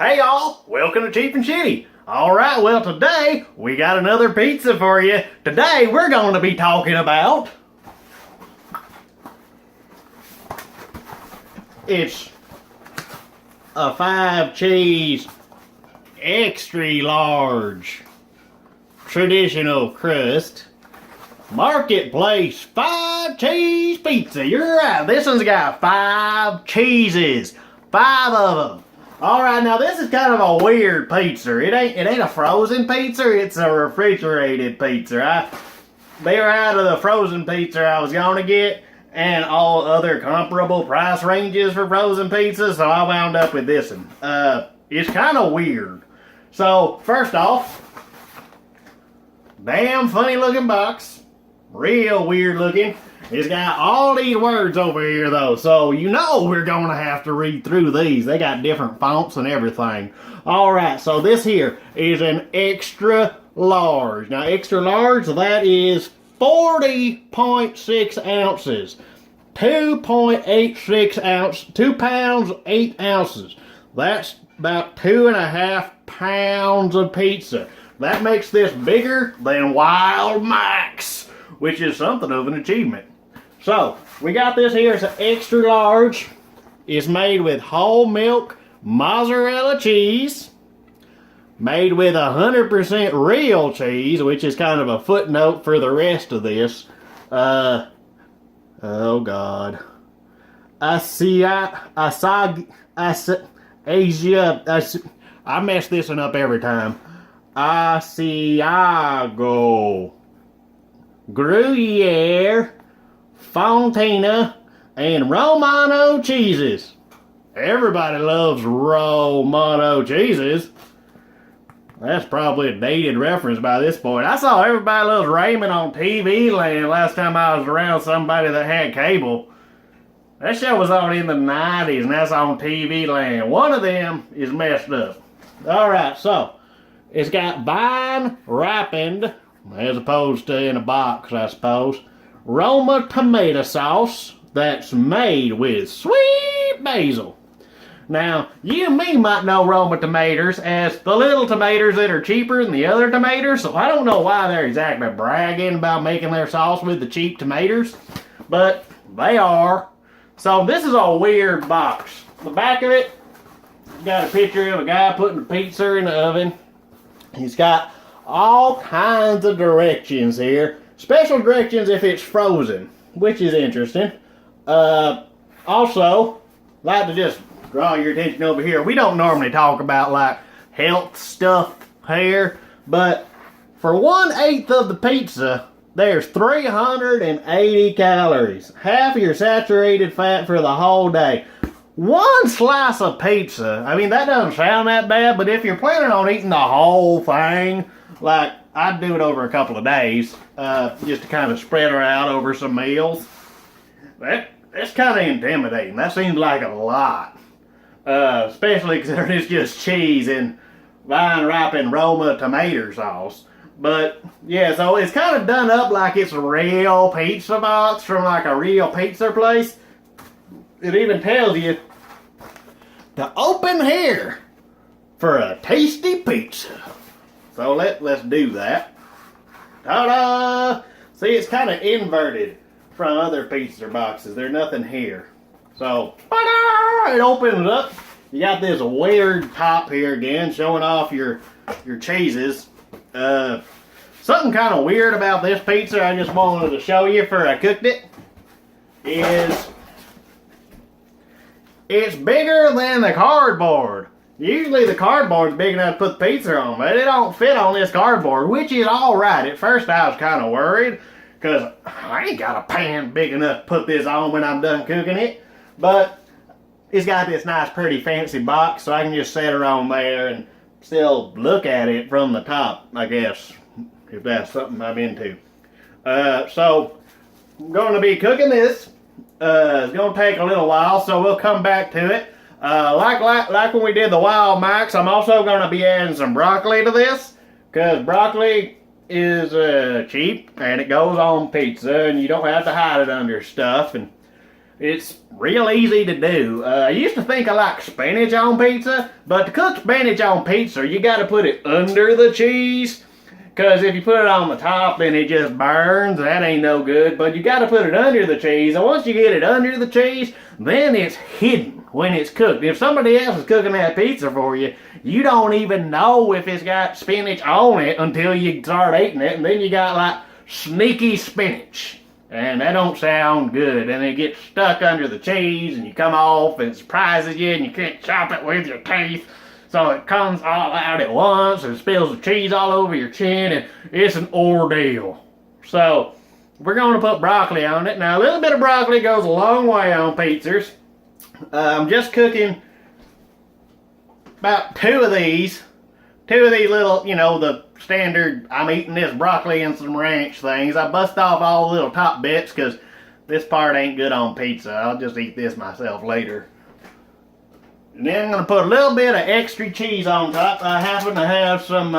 Hey y'all, welcome to Cheap and Shitty. Alright, well today we got another pizza for you. Today we're going to be talking about... It's a 5-cheese extra large traditional crust Marketplace 5-cheese pizza. You're right, this one's got 5 cheeses. 5 of them. Alright, now this is kind of a weird pizza. It ain't a frozen pizza, it's a refrigerated pizza. They were out of the frozen pizza I was gonna get and all other comparable price ranges for frozen pizzas, so I wound up with this one. It's kind of weird. So, first off, damn funny looking box. Real weird looking. It's got all these words over here though, so you know we're gonna have to read through these. They got different fonts and everything. Alright, so this here is an extra large. Now extra large, that is 40.6 ounces. 2.86 ounce, 2 pounds, 8 ounces. That's about 2.5 pounds of pizza. That makes this bigger than Wild Max, which is something of an achievement. So, we got this here, it's an extra large. It's made with whole milk mozzarella cheese. Made with 100% real cheese, which is kind of a footnote for the rest of this. Oh God. I mess this one up every time. Asiago, Gruyere, Fontina, and Romano cheeses. Everybody loves Romano cheeses. That's probably a dated reference by this point. I saw Everybody Loves Raymond on TV Land last time I was around somebody that had cable. That show was on in the 90s and that's on TV Land. One of them is messed up. Alright, so it's got vine ripened, as opposed to in a box, I suppose, Roma tomato sauce that's made with sweet basil. Now, you and me might know Roma tomatoes as the little tomatoes that are cheaper than the other tomatoes, so I don't know why they're exactly bragging about making their sauce with the cheap tomatoes, but they are. So this is a weird box. The back of it, got a picture of a guy putting a pizza in the oven. He's got all kinds of directions here. Special directions if it's frozen, which is interesting. Also, like to just draw your attention over here. We don't normally talk about like health stuff here, but for 1/8 of the pizza, there's 380 calories. Half of your saturated fat for the whole day. One slice of pizza, I mean that doesn't sound that bad, but if you're planning on eating the whole thing, like I'd do it over a couple of days, just to kind of spread her out over some meals. That's kind of intimidating. That seems like a lot. Especially considering it's just cheese and vine ripened Roma tomato sauce. But yeah, so it's kind of done up like it's a real pizza box from like a real pizza place. It even tells you to open here for a tasty pizza. So let's do that. Ta-da! See, it's kind of inverted from other pizza boxes. There's nothing here. So, ta-da! It opens up. You got this weird top here again, showing off your cheeses. Something kind of weird about this pizza I just wanted to show you before I cooked it is it's bigger than the cardboard. Usually the cardboard's big enough to put the pizza on, but it don't fit on this cardboard, which is alright. At first I was kind of worried, because I ain't got a pan big enough to put this on when I'm done cooking it. But it's got this nice, pretty, fancy box, so I can just set her on there and still look at it from the top, I guess, if that's something I'm into. So, I'm going to be cooking this. It's going to take a little while, so we'll come back to it. Like when we did the Wild Max, I'm also going to be adding some broccoli to this, because broccoli is cheap, and it goes on pizza, and you don't have to hide it under stuff, and It's real easy to do. I used to think I liked spinach on pizza, but to cook spinach on pizza, you got to put it under the cheese. Because if you put it on the top, then it just burns. That ain't no good. But you got to put it under the cheese. And once you get it under the cheese, then it's hidden when it's cooked. If somebody else is cooking that pizza for you, you don't even know if it's got spinach on it until you start eating it. And then you got like sneaky spinach. And that don't sound good. And it gets stuck under the cheese and you come off and it surprises you and you can't chop it with your teeth. So it comes all out at once and spills the cheese all over your chin, and it's an ordeal. So we're going to put broccoli on it. Now a little bit of broccoli goes a long way on pizzas. I'm just cooking about two of these little, you know, the standard, I'm eating this broccoli and some ranch things. I bust off all the little top bits because this part ain't good on pizza. I'll just eat this myself later. And then I'm going to put a little bit of extra cheese on top. I happen to have some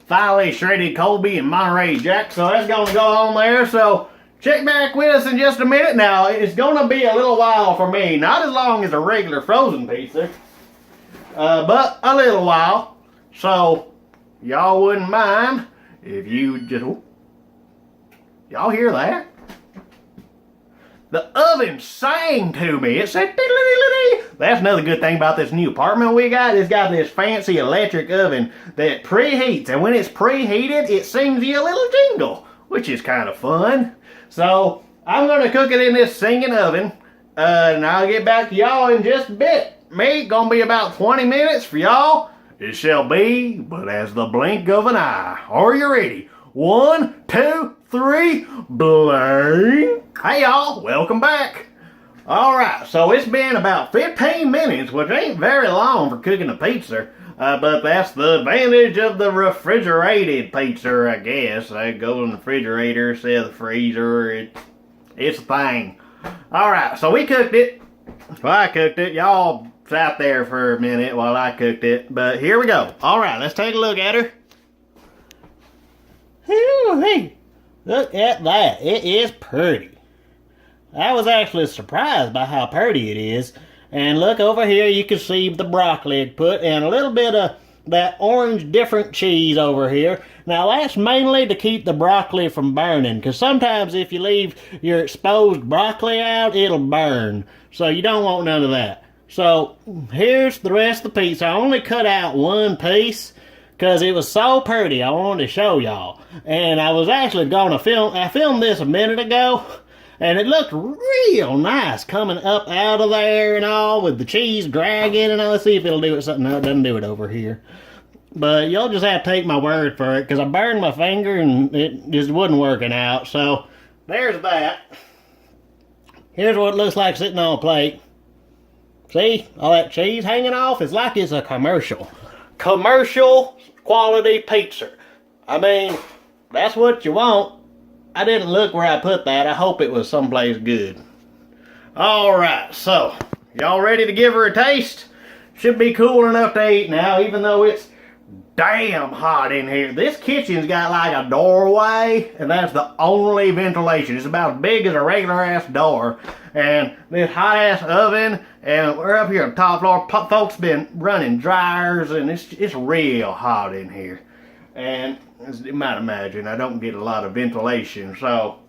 finely shredded Colby and Monterey Jack, so that's going to go on there. So check back with us in just a minute. Now, it's going to be a little while for me. Not as long as a regular frozen pizza, but a little while. So y'all wouldn't mind if you just... Y'all hear that? The oven sang to me. It said, diddly-diddly-dee. That's another good thing about this new apartment we got. It's got this fancy electric oven that preheats. And when it's preheated, it sings you a little jingle, which is kind of fun. So I'm going to cook it in this singing oven. And I'll get back to y'all in just a bit. Me, going to be about 20 minutes for y'all. It shall be, but as the blink of an eye. Are you ready? 1, 2, 3, blank. Hey y'all, welcome back. Alright, so it's been about 15 minutes, which ain't very long for cooking a pizza. But that's the advantage of the refrigerated pizza, I guess. I go in the refrigerator instead of the freezer. It's a thing. Alright, so we cooked it. Well, I cooked it. Y'all sat there for a minute while I cooked it. But here we go. Alright, let's take a look at her. Hey, look at that. It is pretty. I was actually surprised by how pretty it is. And look over here, you can see the broccoli put and a little bit of that orange different cheese over here. Now that's mainly to keep the broccoli from burning, because sometimes if you leave your exposed broccoli out, it'll burn. So you don't want none of that. So here's the rest of the pizza. I only cut out one piece because it was so pretty. I wanted to show y'all. And I was actually going to film, I filmed this a minute ago. And it looked real nice coming up out of there and all with the cheese dragging and all. Let's see if it'll do it something. No, it doesn't do it over here. But y'all just have to take my word for it because I burned my finger and it just wasn't working out. So there's that. Here's what it looks like sitting on a plate. See? All that cheese hanging off? It's like it's a commercial. Commercial quality pizza. I mean, that's what you want. I didn't look where I put that. I hope it was someplace good. Alright, so, y'all ready to give her a taste? Should be cool enough to eat now, even though it's damn hot in here. This kitchen's got like a doorway, and that's the only ventilation. It's about as big as a regular ass door. And this hot ass oven, and we're up here on the top floor. Folks been running dryers, and it's real hot in here. And as you might imagine, I don't get a lot of ventilation. So,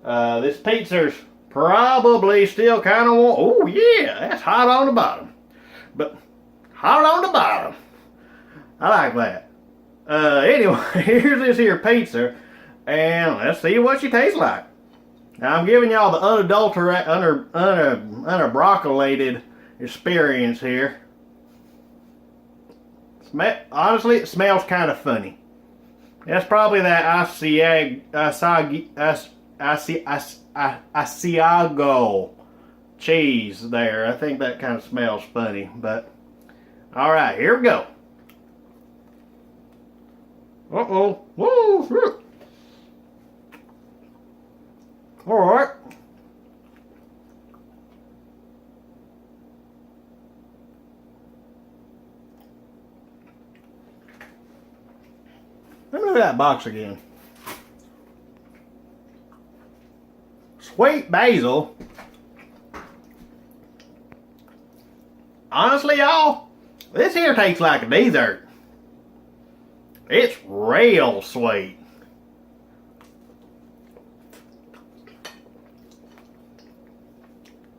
this pizza's probably still kind of warm. Oh yeah, that's hot on the bottom. But, hot on the bottom. I like that. Anyway, here's this here pizza. And let's see what she tastes like. Now, I'm giving y'all the unadulterated, unabroccolated experience here. Honestly, it smells kind of funny. That's probably that Asiago cheese there. I think that kind of smells funny. But, alright, here we go. Uh-oh. Woo! Alright. Let me look at that box again. Sweet basil honestly, y'all, this here tastes like a dessert. It's real sweet.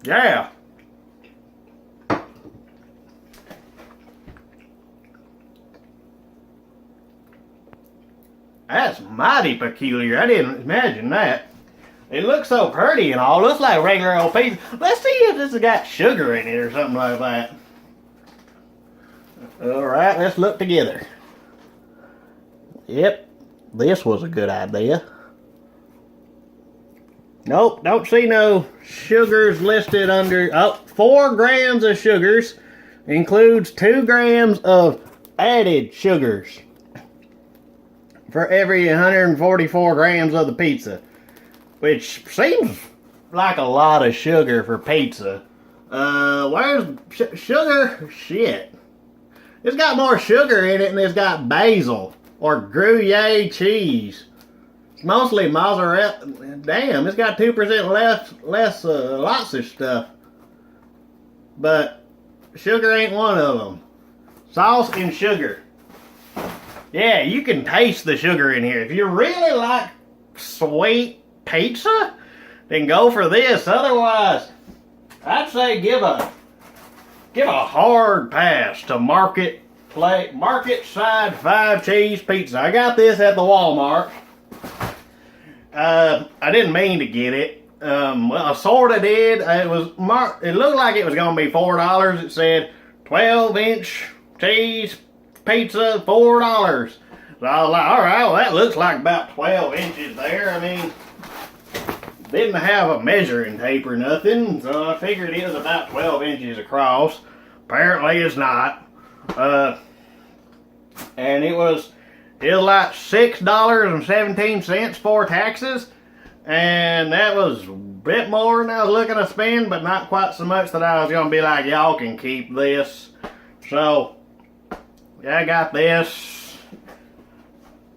Yeah. That's mighty peculiar. I didn't imagine that. It looks so pretty and all. Looks like regular old pizza. Let's see if this has got sugar in it or something like that. Alright, let's look together. Yep, this was a good idea. Nope, don't see no sugars listed under. Oh, 4 grams of sugars includes 2 grams of added sugars for every 144 grams of the pizza, which seems like a lot of sugar for pizza. Where's sugar? Shit. It's got more sugar in it than it's got basil or Gruyere cheese. It's mostly mozzarella. Damn, it's got 2% less lots of stuff. But sugar ain't one of them. Sauce and sugar. Yeah, you can taste the sugar in here. If you really like sweet pizza, then go for this. Otherwise, I'd say give a hard pass to Marketside 5 cheese pizza. I got this at the Walmart. I didn't mean to get it. Well, I sort of did. It looked like it was going to be $4. It said 12-inch cheese pizza, $4. So I was like, all right, well, that looks like about 12 inches there. I mean, didn't have a measuring tape or nothing, so I figured it was about 12 inches across. Apparently it's not. And it was like $6.17 for taxes, and that was a bit more than I was looking to spend, but not quite so much that I was going to be like, y'all can keep this. So, yeah, I got this.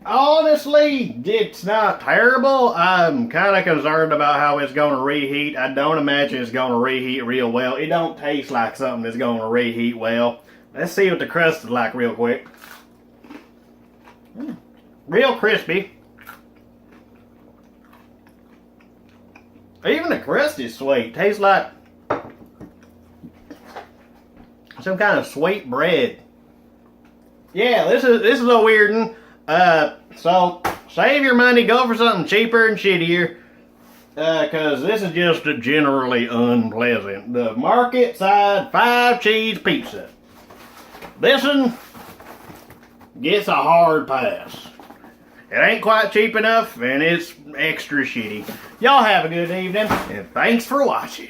Honestly, it's not terrible. I'm kind of concerned about how it's going to reheat. I don't imagine it's going to reheat real well. It don't taste like something that's going to reheat well. Let's see what the crust is like real quick. Real crispy. Even the crust is sweet. Tastes like some kind of sweet bread. Yeah, this is a weird one. So save your money, go for something cheaper and shittier, cause this is just generally unpleasant. The Marketside 5 cheese pizza. This one gets a hard pass. It ain't quite cheap enough, and it's extra shitty. Y'all have a good evening, and thanks for watching.